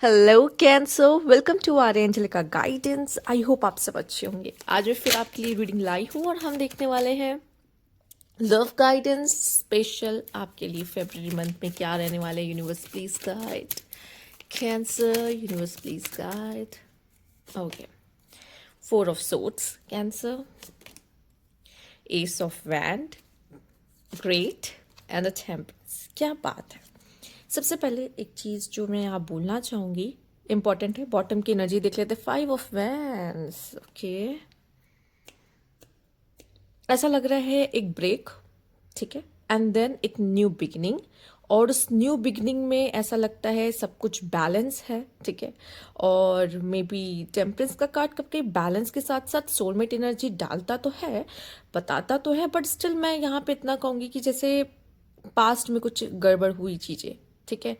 Hello Cancer, welcome to our Angelica guidance. I hope आप सब अच्छे होंगे। आज मैं फिर आपके लिए रीडिंग लाई हूँ और हम देखने वाले हैं लव गाइडेंस स्पेशल आपके लिए फरवरी मंथ में क्या रहने वाले। Universe please guide cancer, universe please guide. Okay, 4 of Swords cancer, S of wand, great and the temperance. क्या बात है। सबसे पहले एक चीज जो मैं यहाँ बोलना चाहूंगी, इंपॉर्टेंट है। बॉटम की एनर्जी देख लेते। 5 of Wands। ओके, ऐसा लग रहा है एक ब्रेक, ठीक है, एंड देन एक न्यू बिगिनिंग। और उस न्यू बिगिनिंग में ऐसा लगता है सब कुछ बैलेंस है, ठीक है। और मे बी टेम्परेंस का कार्ड कब के बैलेंस के साथ साथ सोलमेट एनर्जी डालता तो है, बताता तो है, बट स्टिल मैं यहाँ पे इतना कहूंगी कि जैसे पास्ट में कुछ गड़बड़ हुई चीजें, ठीक है,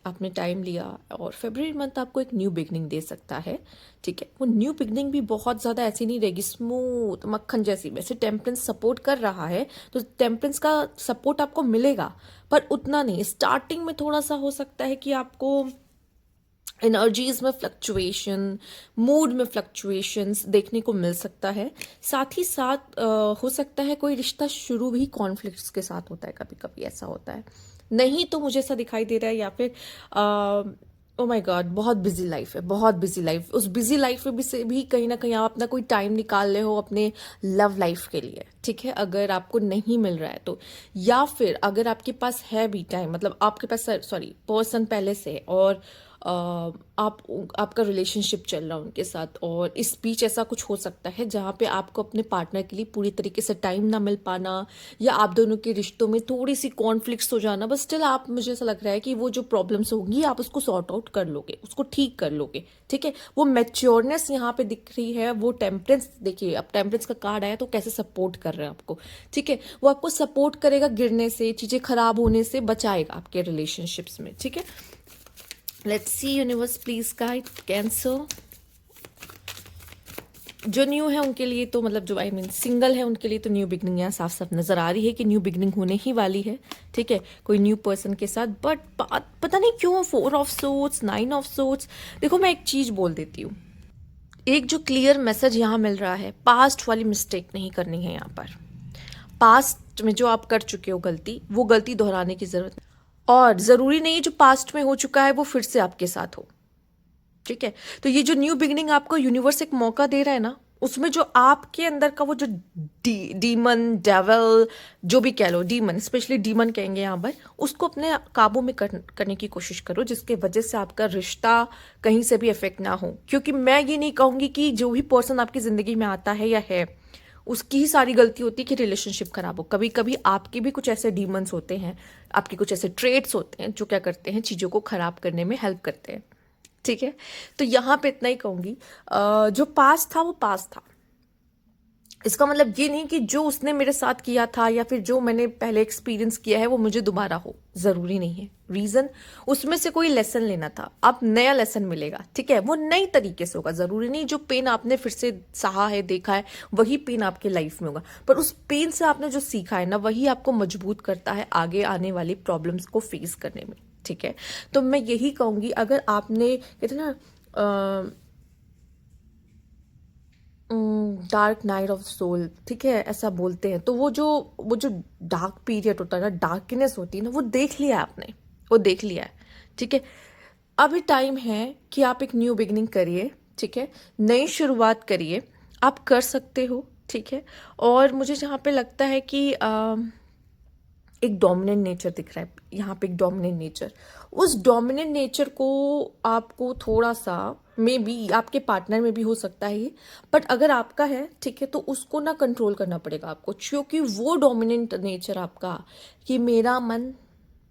आपने टाइम लिया और फरवरी मंथ आपको एक न्यू बिगनिंग दे सकता है, ठीक है। वो न्यू बिगनिंग भी बहुत ज़्यादा ऐसी नहीं रहेगी, स्मूथ मक्खन जैसी। वैसे टेम्परेंस सपोर्ट कर रहा है तो टेम्परेंस का सपोर्ट आपको मिलेगा, पर उतना नहीं। स्टार्टिंग में थोड़ा सा हो सकता है कि आपको एनर्जीज में फ्लक्चुएशन, मूड में फ्लक्चुएशंस देखने को मिल सकता है। साथ ही साथ हो सकता है कोई रिश्ता शुरू भी कॉन्फ्लिक्ट्स के साथ होता है, कभी कभी ऐसा होता है। नहीं तो मुझे ऐसा दिखाई दे रहा है, या फिर ओ माय गॉड, बहुत बिजी लाइफ है, बहुत बिजी लाइफ। उस बिजी लाइफ में भी से भी कहीं ना कहीं आप अपना कोई टाइम निकाल रहे हो अपने लव लाइफ के लिए, ठीक है। अगर आपको नहीं मिल रहा है तो, या फिर अगर आपके पास है भी टाइम, मतलब आपके पास सॉरी पर्सन पहले से है और आप आपका रिलेशनशिप चल रहा है उनके साथ, और इस बीच ऐसा कुछ हो सकता है जहाँ पे आपको अपने पार्टनर के लिए पूरी तरीके से टाइम ना मिल पाना, या आप दोनों के रिश्तों में थोड़ी सी कॉन्फ्लिक्ट्स हो जाना। बस स्टिल आप, मुझे ऐसा लग रहा है कि वो जो प्रॉब्लम्स होंगी आप उसको सॉर्ट आउट कर लोगे, उसको ठीक कर लोगे, ठीक है। वो मैच्योरनेस यहाँ पे दिख रही है। वो टेम्परेंस देखिए, अब टेम्परेंस का कार्ड आया तो कैसे सपोर्ट कर रहे हैं आपको, ठीक है। वो आपको सपोर्ट करेगा, गिरने से, चीजें खराब होने से बचाएगा आपके रिलेशनशिप्स में, ठीक है। Let's see universe please guide cancer. जो न्यू है उनके लिए तो, मतलब जो आई मीन सिंगल है उनके लिए तो न्यू बिगनिंग यहाँ साफ साफ नजर आ रही है कि न्यू बिगनिंग होने ही वाली है, ठीक है, कोई न्यू पर्सन के साथ। बट बात पता नहीं क्यों 4 of Swords, 9 of Swords। देखो, मैं एक चीज बोल देती हूँ, एक जो क्लियर मैसेज यहाँ मिल रहा है, पास्ट वाली मिस्टेक नहीं करनी है यहाँ पर। पास्ट में जो आप कर चुके हो गलती, वो गलती दोहराने की जरूरत नहीं। और जरूरी नहीं जो पास्ट में हो चुका है वो फिर से आपके साथ हो, ठीक है। तो ये जो न्यू बिगिनिंग आपको यूनिवर्स एक मौका दे रहा है ना, उसमें जो आपके अंदर का वो जो डीमन डेवल, जो भी कह लो, डीमन, स्पेशली डीमन कहेंगे यहाँ पर, उसको अपने काबू में करने की कोशिश करो, जिसके वजह से आपका रिश्ता कहीं से भी इफेक्ट ना हो। क्योंकि मैं ये नहीं कहूंगी कि जो भी पर्सन आपकी जिंदगी में आता है या है उसकी ही सारी गलती होती है कि रिलेशनशिप खराब हो। कभी कभी आपके भी कुछ ऐसे डीमंस होते हैं, आपके कुछ ऐसे ट्रेड्स होते हैं जो क्या करते हैं, चीजों को खराब करने में हेल्प करते हैं, ठीक है। तो यहाँ पे इतना ही कहूंगी, जो पास था वो पास था। इसका मतलब ये नहीं कि जो उसने मेरे साथ किया था या फिर जो मैंने पहले एक्सपीरियंस किया है वो मुझे दोबारा हो, जरूरी नहीं है। रीजन, उसमें से कोई लेसन लेना था, अब नया लेसन मिलेगा, ठीक है। वो नई तरीके से होगा, जरूरी नहीं जो पेन आपने फिर से सहा है, देखा है, वही पेन आपके लाइफ में होगा। पर उस पेन से आपने जो सीखा है ना, वही आपको मजबूत करता है आगे आने वाली प्रॉब्लम्स को फेस करने में, ठीक है। तो मैं यही कहूंगी, अगर आपने, कहते ना, डार्क नाइट ऑफ सोल, ठीक है, ऐसा बोलते हैं, तो वो जो डार्क पीरियड होता है ना, डार्कनेस होती है ना, वो देख लिया है आपने, वो देख लिया है, ठीक है। अभी टाइम है कि आप एक न्यू बिगनिंग करिए, ठीक है, नई शुरुआत करिए, आप कर सकते हो, ठीक है। और मुझे जहाँ पे लगता है कि एक डोमिनेंट नेचर दिख रहा है यहाँ पे, एक डोमिनेंट नेचर, उस डोमिनेंट नेचर को आपको थोड़ा सा, मे बी आपके पार्टनर में भी हो सकता है ये, बट अगर आपका है, ठीक है, तो उसको ना कंट्रोल करना पड़ेगा आपको। क्योंकि वो डोमिनेंट नेचर आपका, कि मेरा मन,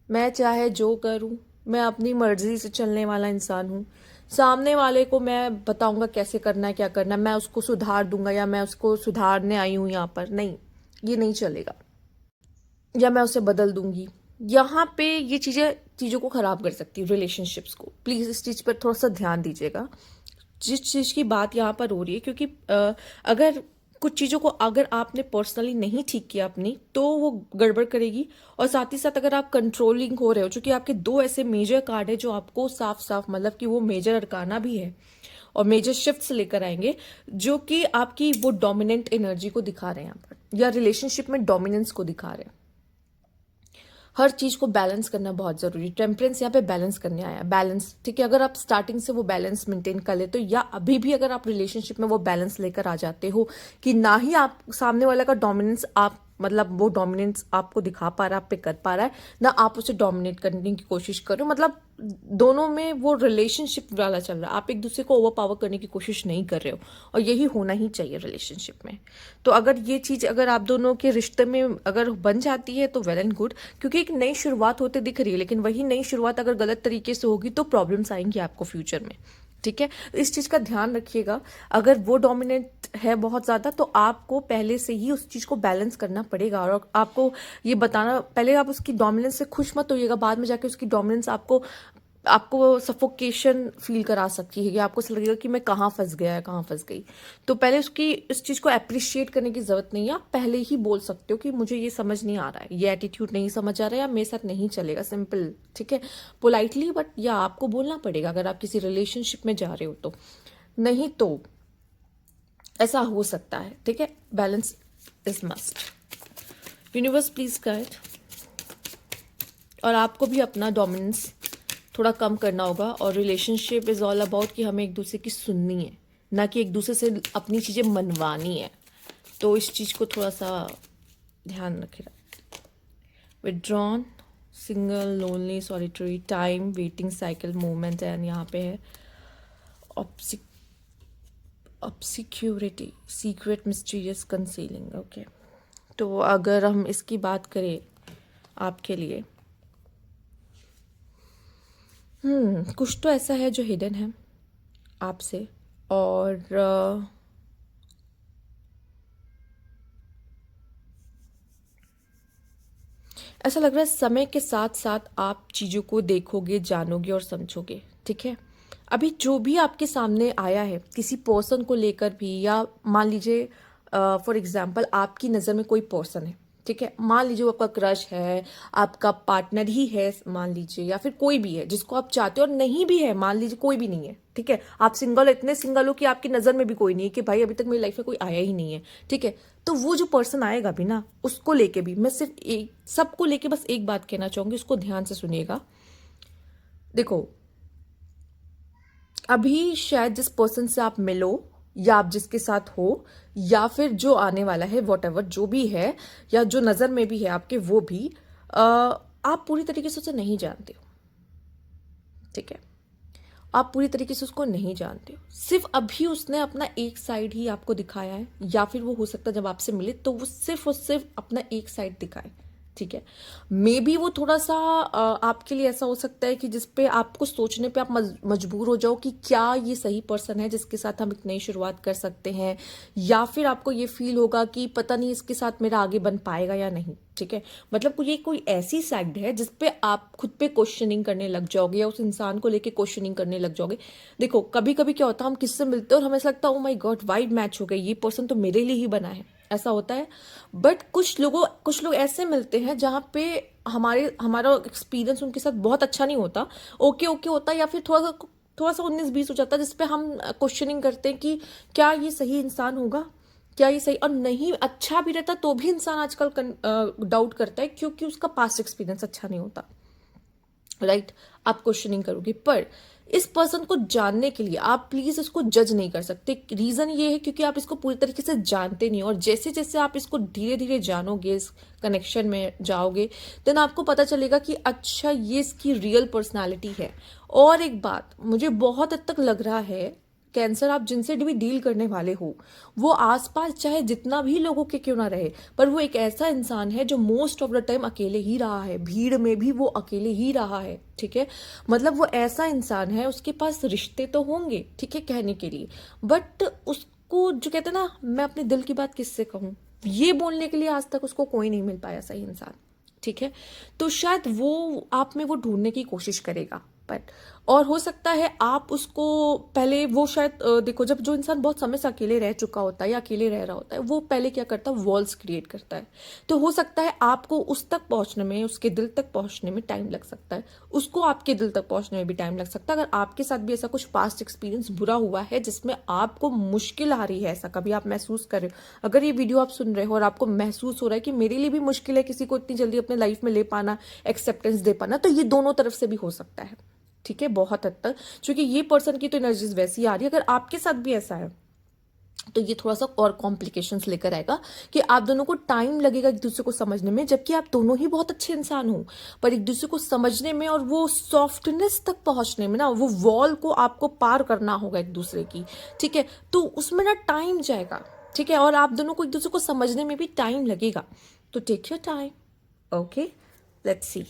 मैं चाहे जो करूं, मैं अपनी मर्जी से चलने वाला इंसान हूं, सामने वाले को मैं बताऊंगा कैसे करना है, क्या करना है, मैं उसको सुधार दूंगा या मैं उसको सुधारने आई हूं यहाँ पर, नहीं, ये नहीं चलेगा, या मैं उसे बदल दूंगी। यहाँ पे ये चीज़ों को खराब कर सकती है, रिलेशनशिप्स को। प्लीज़ इस चीज़ पर थोड़ा सा ध्यान दीजिएगा, जिस चीज़ की बात यहाँ पर हो रही है। क्योंकि अगर कुछ चीज़ों को अगर आपने पर्सनली नहीं ठीक किया अपनी, तो वो गड़बड़ करेगी। और साथ ही साथ अगर आप कंट्रोलिंग हो रहे हो, चूंकि आपके दो ऐसे मेजर कार्ड है जो आपको साफ साफ मतलब कि वो मेजर अरकाना भी है और मेजर शिफ्ट्स लेकर आएंगे, जो कि आपकी वो डोमिनेंट एनर्जी को दिखा रहे हैं यहाँ पर, या रिलेशनशिप में डोमिनेंस को दिखा रहे हैं। हर चीज को बैलेंस करना बहुत जरूरी। टेम्परेंस यहाँ पे बैलेंस करने आया, बैलेंस, ठीक है। अगर आप स्टार्टिंग से वो बैलेंस मेंटेन कर लेते हो, या अभी भी अगर आप रिलेशनशिप में वो बैलेंस लेकर आ जाते हो कि ना ही आप सामने वाला का डोमिनेंस आप मतलब वो डोमिनेंस आपको दिखा पा रहा है, आप पे कर पा रहा है, ना आप उसे डोमिनेट करने की कोशिश करो, मतलब दोनों में वो रिलेशनशिप वाला चल रहा है, आप एक दूसरे को ओवर पावर करने की कोशिश नहीं कर रहे हो। और यही होना ही चाहिए रिलेशनशिप में। तो अगर ये चीज अगर आप दोनों के रिश्ते में अगर बन जाती है तो वेल एंड गुड, क्योंकि एक नई शुरुआत होते दिख रही है, लेकिन वही नई शुरुआत अगर गलत तरीके से होगी तो प्रॉब्लम्स आएंगी आपको फ्यूचर में, ठीक है। तो इस चीज का ध्यान रखिएगा। अगर वो डोमिनेंट है बहुत ज्यादा, तो आपको पहले से ही उस चीज को बैलेंस करना पड़ेगा। और आपको ये बताना, पहले आप उसकी डोमिनेंस से खुश मत होइएगा, बाद में जाके उसकी डोमिनेंस आपको आपको सफोकेशन फील करा सकती है, कि आपको ऐसा लगेगा कि मैं कहाँ फंस गया है, कहाँ फंस गई। तो पहले उसकी इस चीज को अप्रिशिएट करने की जरूरत नहीं है। आप पहले ही बोल सकते हो कि मुझे ये समझ नहीं आ रहा है, ये एटीट्यूड नहीं समझ आ रहा है, या मेरे साथ नहीं चलेगा, सिंपल, ठीक है, पोलाइटली। बट या आपको बोलना पड़ेगा अगर आप किसी रिलेशनशिप में जा रहे हो तो, नहीं तो ऐसा हो सकता है, ठीक है। Balance is must. Universe please guide. और आपको भी अपना डोमिनेंस थोड़ा कम करना होगा। और रिलेशनशिप इज ऑल अबाउट कि हमें एक दूसरे की सुननी है, ना कि एक दूसरे से अपनी चीजें मनवानी है। तो इस चीज को थोड़ा सा ध्यान रखिएगा। Withdrawn, single, lonely, solitary, time, waiting, cycle, movement, and यहाँ पे है ऑब्सिक्योरिटी, सीक्रेट, मिस्टीरियस, कंसीलिंग। ओके, तो अगर हम इसकी बात करें आपके लिए, कुछ तो ऐसा है जो हिडन है आपसे। और ऐसा लग रहा है समय के साथ साथ आप चीज़ों को देखोगे, जानोगे और समझोगे, ठीक है। अभी जो भी आपके सामने आया है किसी पर्सन को लेकर भी, या मान लीजिए फॉर एग्जाम्पल आपकी नज़र में कोई पर्सन है, ठीक है, मान लीजिए वो आपका क्रश है, आपका पार्टनर ही है मान लीजिए, या फिर कोई भी है जिसको आप चाहते हो, और नहीं भी है, मान लीजिए कोई भी नहीं है, ठीक है, आप सिंगल, इतने सिंगल हो कि आपकी नज़र में भी कोई नहीं है, कि भाई अभी तक मेरी लाइफ में कोई आया ही नहीं है, ठीक है। तो वो जो पर्सन आएगा भी ना, उसको लेके भी मैं सिर्फ एक, सबको लेके बस एक बात कहना चाहूंगी, उसको ध्यान से सुनिएगा। देखो, अभी शायद जिस पर्सन से आप मिलो, या आप जिसके साथ हो, या फिर जो आने वाला है, वॉट एवर जो भी है, या जो नजर में भी है आपके, वो भी आप पूरी तरीके से उसे नहीं जानते हो, ठीक है। आप पूरी तरीके से उसको नहीं जानते हो, सिर्फ अभी उसने अपना एक साइड ही आपको दिखाया है, या फिर वो हो सकता है जब आपसे मिले तो वो सिर्फ और सिर्फ अपना एक साइड दिखाए, ठीक है। मे बी वो थोड़ा सा आपके लिए ऐसा हो सकता है कि जिसपे आपको सोचने पे आप मजबूर हो जाओ कि क्या ये सही पर्सन है जिसके साथ हम एक नई शुरुआत कर सकते हैं, या फिर आपको ये फील होगा कि पता नहीं इसके साथ मेरा आगे बन पाएगा या नहीं, ठीक है। मतलब ये कोई ऐसी साइड है जिसपे आप खुद पे क्वेश्चनिंग करने लग जाओगे, या उस इंसान को लेके क्वेश्चनिंग करने लग जाओगे। देखो, कभी कभी क्या होता है, हम किससे मिलते हैं और हमें ऐसा लगता है oh my God, vibe match हो गई, ये पर्सन तो मेरे लिए ही बना है, ऐसा होता है। बट कुछ लोग ऐसे मिलते हैं जहाँ पे हमारा एक्सपीरियंस उनके साथ बहुत अच्छा नहीं होता, ओके ओके होता है, या फिर थोड़ा सा 19-20 हो जाता है, जिसपे हम क्वेश्चनिंग करते हैं कि क्या ये सही इंसान होगा, क्या ये सही। और नहीं अच्छा भी रहता तो भी इंसान आजकल डाउट करता है, क्योंकि उसका पास्ट एक्सपीरियंस अच्छा नहीं होता, राइट। आप क्वेश्चनिंग करोगे, पर इस पर्सन को जानने के लिए आप प्लीज इसको जज नहीं कर सकते। रीजन ये है क्योंकि आप इसको पूरी तरीके से जानते नहीं हो, और जैसे जैसे आप इसको धीरे धीरे जानोगे, इस कनेक्शन में जाओगे, देन आपको पता चलेगा कि अच्छा ये इसकी रियल पर्सनालिटी है। और एक बात मुझे बहुत हद तक लग रहा है, कैंसर, आप जिनसे भी डील करने वाले हो, वो आसपास चाहे जितना भी लोगों के क्यों ना रहे, पर वो एक ऐसा इंसान है जो मोस्ट ऑफ द टाइम अकेले ही रहा है, भीड़ में भी वो अकेले ही रहा है, ठीक है। मतलब वो ऐसा इंसान है, उसके पास रिश्ते तो होंगे, ठीक है, कहने के लिए, बट उसको जो कहते हैं ना, मैं अपने दिल की बात किससे कहूँ, ये बोलने के लिए आज तक उसको कोई नहीं मिल पाया सही इंसान, ठीक है। तो शायद वो आप में वो ढूंढने की कोशिश करेगा, बट और हो सकता है आप उसको पहले वो शायद देखो, जब जो इंसान बहुत समय से अकेले रह चुका होता है या अकेले रह रहा होता है, वो पहले क्या करता है, वॉल्स क्रिएट करता है। तो हो सकता है आपको उस तक पहुंचने में, उसके दिल तक पहुंचने में टाइम लग सकता है, उसको आपके दिल तक पहुंचने में भी टाइम लग सकता है। अगर आपके साथ भी ऐसा कुछ पास्ट एक्सपीरियंस बुरा हुआ है जिसमें आपको मुश्किल आ रही है, ऐसा कभी आप महसूस कर रहे हो, अगर ये वीडियो आप सुन रहे हो और आपको महसूस हो रहा है कि मेरे लिए भी मुश्किल है किसी को इतनी जल्दी अपने लाइफ में ले पाना, एक्सेप्टेंस दे पाना, तो ये दोनों तरफ से भी हो सकता है, ठीक है, बहुत हद तक। क्योंकि ये पर्सन की तो एनर्जीज वैसी आ रही है, अगर आपके साथ भी ऐसा है तो ये थोड़ा सा और कॉम्प्लिकेशंस लेकर आएगा कि आप दोनों को टाइम लगेगा एक दूसरे को समझने में, जबकि आप दोनों ही बहुत अच्छे इंसान हो, पर एक दूसरे को समझने में और वो सॉफ्टनेस तक पहुंचने में ना, वो वॉल को आपको पार करना होगा एक दूसरे की, ठीक है, तो उसमें ना टाइम जाएगा, ठीक है, और आप दोनों को एक दूसरे को समझने में भी टाइम लगेगा, तो take your time. Okay, let's see.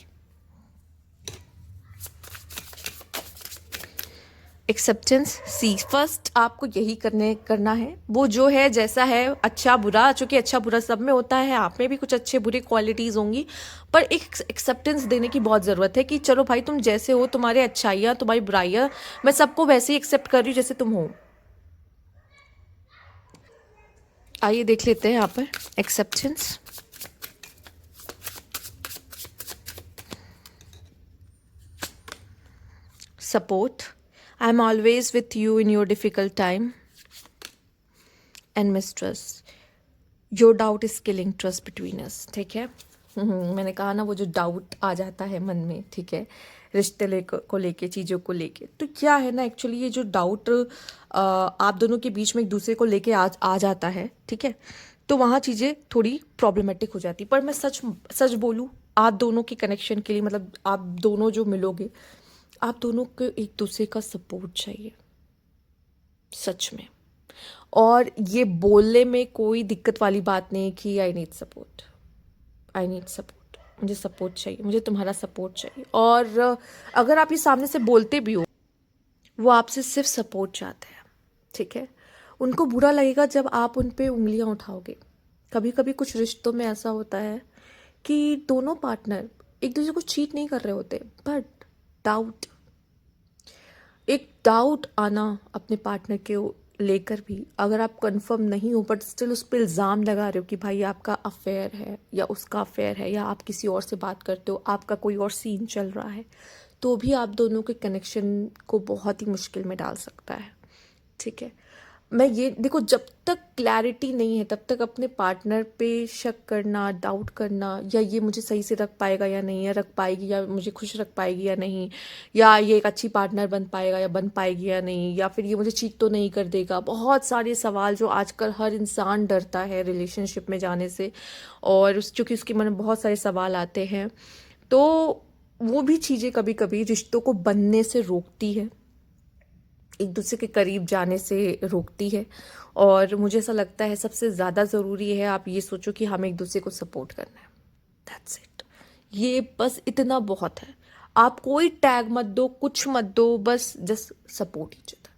Acceptance see, first आपको यही करना है, वो जो है जैसा है, अच्छा बुरा, चूंकि अच्छा बुरा सब में होता है, आप में भी कुछ अच्छे बुरे क्वालिटीज होंगी, पर एक एक्सेप्टेंस देने की बहुत ज़रूरत है कि चलो भाई तुम जैसे हो, तुम्हारे अच्छाइयाँ तुम्हारी बुराइयाँ, मैं सबको वैसे ही एक्सेप्ट कर रही हूँ जैसे तुम हो। आइए देख लेते हैं यहाँ पर acceptance. Support, I am always with you in your difficult time, and mistrust, your doubt is killing trust between us, ठीक है। मैंने कहा ना, वो जो डाउट आ जाता है मन में, ठीक है, रिश्ते को लेके, चीज़ों को लेके, तो क्या है ना, एक्चुअली ये जो डाउट आप दोनों के बीच में एक दूसरे को लेके आ जाता है, ठीक है, तो वहाँ चीज़ें थोड़ी प्रॉब्लमेटिक हो जाती। पर मैं सच सच बोलूँ, आप दोनों के कनेक्शन के लिए, मतलब आप दोनों जो मिलोगे, आप दोनों को एक दूसरे का सपोर्ट चाहिए, सच में। और ये बोलने में कोई दिक्कत वाली बात नहीं कि I need support, I need support, मुझे सपोर्ट चाहिए, मुझे तुम्हारा सपोर्ट चाहिए। और अगर आप ये सामने से बोलते भी हो, वो आपसे सिर्फ सपोर्ट चाहते हैं, ठीक है। उनको बुरा लगेगा जब आप उन पे उंगलियां उठाओगे। कभी कभी कुछ रिश्तों में ऐसा होता है कि दोनों पार्टनर एक दूसरे को चीट नहीं कर रहे होते, बट डाउट, एक डाउट आना अपने पार्टनर के लेकर भी, अगर आप कंफर्म नहीं हो बट स्टिल उस पर इल्ज़ाम लगा रहे हो कि भाई आपका अफेयर है या उसका अफेयर है, या आप किसी और से बात करते हो, आपका कोई और सीन चल रहा है, तो भी आप दोनों के कनेक्शन को बहुत ही मुश्किल में डाल सकता है, ठीक है। मैं ये देखो, जब तक क्लैरिटी नहीं है तब तक अपने पार्टनर पे शक करना, डाउट करना, या ये मुझे सही से रख पाएगा या नहीं, या रख पाएगी, या मुझे खुश रख पाएगी या नहीं, या ये एक अच्छी पार्टनर बन पाएगा या बन पाएगी या नहीं, या फिर ये मुझे चीट तो नहीं कर देगा, बहुत सारे सवाल जो आजकल हर इंसान डरता है रिलेशनशिप में जाने से, और चूँकि उसके मन में बहुत सारे सवाल आते हैं, तो वो भी चीज़ें कभी कभी रिश्तों को बनने से रोकती है, एक दूसरे के करीब जाने से रोकती है। और मुझे ऐसा लगता है सबसे ज़्यादा ज़रूरी है, आप ये सोचो कि हमें एक दूसरे को सपोर्ट करना है, दैट्स इट, ये बस इतना बहुत है। आप कोई टैग मत दो, कुछ मत दो, बस जस्ट सपोर्ट ईच अदर।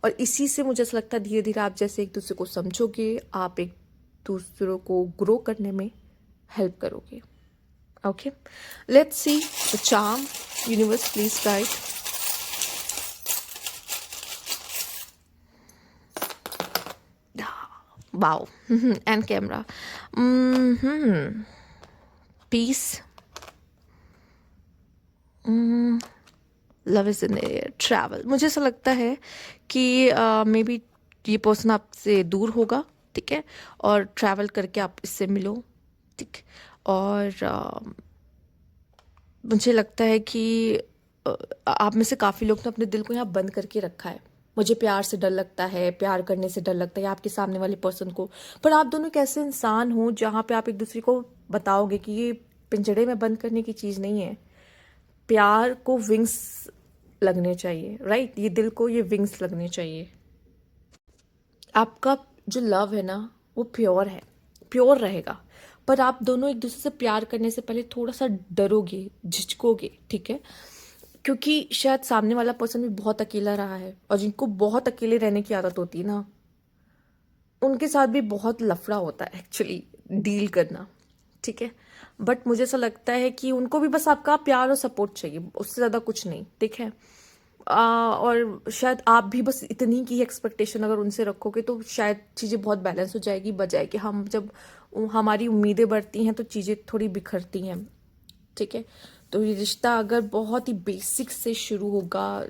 और इसी से मुझे ऐसा लगता है धीरे धीरे आप जैसे एक दूसरे को समझोगे, आप एक दूसरों को ग्रो करने में हेल्प करोगे। Okay, let's see the charm, universe please guide. Wow. And camera. Peace. Love is in air, travel. मुझे ऐसा लगता है कि मे बी ये पर्सन आपसे दूर होगा, ठीक है, और ट्रैवल करके आप इससे मिलो, ठीक। और मुझे लगता है कि आप में से काफ़ी लोग ने अपने दिल को यहाँ बंद करके रखा है। मुझे प्यार से डर लगता है, प्यार करने से डर लगता है आपके सामने वाले पर्सन को, पर आप दोनों एक ऐसे इंसान हो जहाँ पे आप एक दूसरे को बताओगे कि ये पिंजड़े में बंद करने की चीज़ नहीं है, प्यार को विंग्स लगने चाहिए, राइट, ये दिल को ये विंग्स लगने चाहिए। आपका जो लव है ना, वो प्योर है, प्योर रहेगा, पर आप दोनों एक दूसरे से प्यार करने से पहले थोड़ा सा डरोगे, झिझकोगे, ठीक है, क्योंकि शायद सामने वाला पर्सन भी बहुत अकेला रहा है, और जिनको बहुत अकेले रहने की आदत होती है ना, उनके साथ भी बहुत लफड़ा होता है एक्चुअली डील करना, ठीक है। बट मुझे ऐसा लगता है कि उनको भी बस आपका प्यार और सपोर्ट चाहिए, उससे ज़्यादा कुछ नहीं, ठीक है। और शायद आप भी बस इतनी की एक्सपेक्टेशन अगर उनसे रखोगे तो शायद चीज़ें बहुत बैलेंस हो जाएगी, बजाय कि हम जब हमारी उम्मीदें बढ़ती हैं तो चीज़ें थोड़ी बिखरती हैं। ठीक है, तो ये रिश्ता अगर बहुत ही बेसिक से शुरू होगा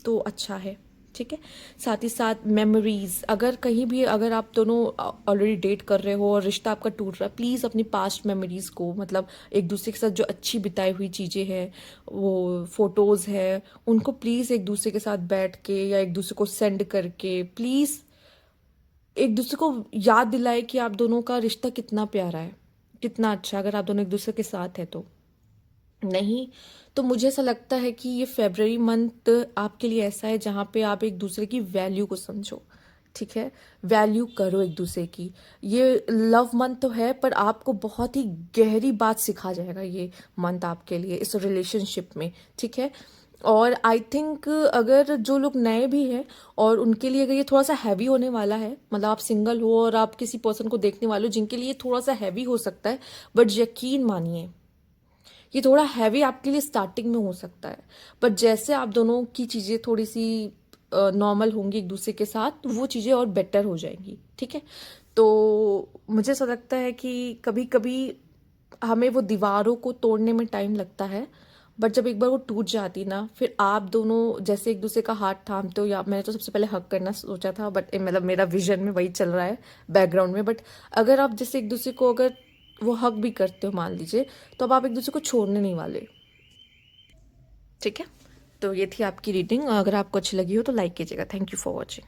तो अच्छा है। ठीक है, साथ ही साथ मेमोरीज, अगर कहीं भी अगर आप दोनों ऑलरेडी डेट कर रहे हो और रिश्ता आपका टूट रहा है, प्लीज़ अपनी पास्ट मेमोरीज को, मतलब एक दूसरे के साथ जो अच्छी बिताई हुई चीज़ें हैं, वो फोटोज़ है, उनको प्लीज़ एक दूसरे के साथ बैठ के या एक दूसरे को सेंड करके प्लीज़ एक दूसरे को याद दिलाए कि आप दोनों का रिश्ता कितना प्यारा है, कितना अच्छा, अगर आप दोनों एक दूसरे के साथ है तो। नहीं तो मुझे ऐसा लगता है कि ये फेब्रवरी मंथ आपके लिए ऐसा है जहाँ पे आप एक दूसरे की वैल्यू को समझो। ठीक है, वैल्यू करो एक दूसरे की। ये लव मंथ तो है, पर आपको बहुत ही गहरी बात सिखा जाएगा ये मंथ आपके लिए इस रिलेशनशिप में। ठीक है, और आई थिंक अगर जो लोग नए भी हैं और उनके लिए अगर ये थोड़ा सा हैवी होने वाला है, मतलब आप सिंगल हो और आप किसी पर्सन को देखने वाले हो जिनके लिए थोड़ा सा हैवी हो सकता है, बट यकीन मानिए ये थोड़ा हैवी आपके लिए स्टार्टिंग में हो सकता है, पर जैसे आप दोनों की चीज़ें थोड़ी सी नॉर्मल होंगी एक दूसरे के साथ, तो वो चीज़ें और बेटर हो जाएंगी। ठीक है, तो मुझे ऐसा लगता है कि कभी कभी हमें वो दीवारों को तोड़ने में टाइम लगता है, बट जब एक बार वो टूट जाती ना, फिर आप दोनों जैसे एक दूसरे का हाथ थामते हो, या मैंने तो सबसे पहले हक करना सोचा था, बट मतलब मेरा विजन में वही चल रहा है बैकग्राउंड में, बट अगर आप जैसे एक दूसरे को अगर वो हक भी करते हो मान लीजिए, तो अब आप एक दूसरे को छोड़ने नहीं वाले। ठीक है, तो ये थी आपकी रीडिंग, अगर आपको अच्छी लगी हो तो लाइक कीजिएगा। Thank you for watching.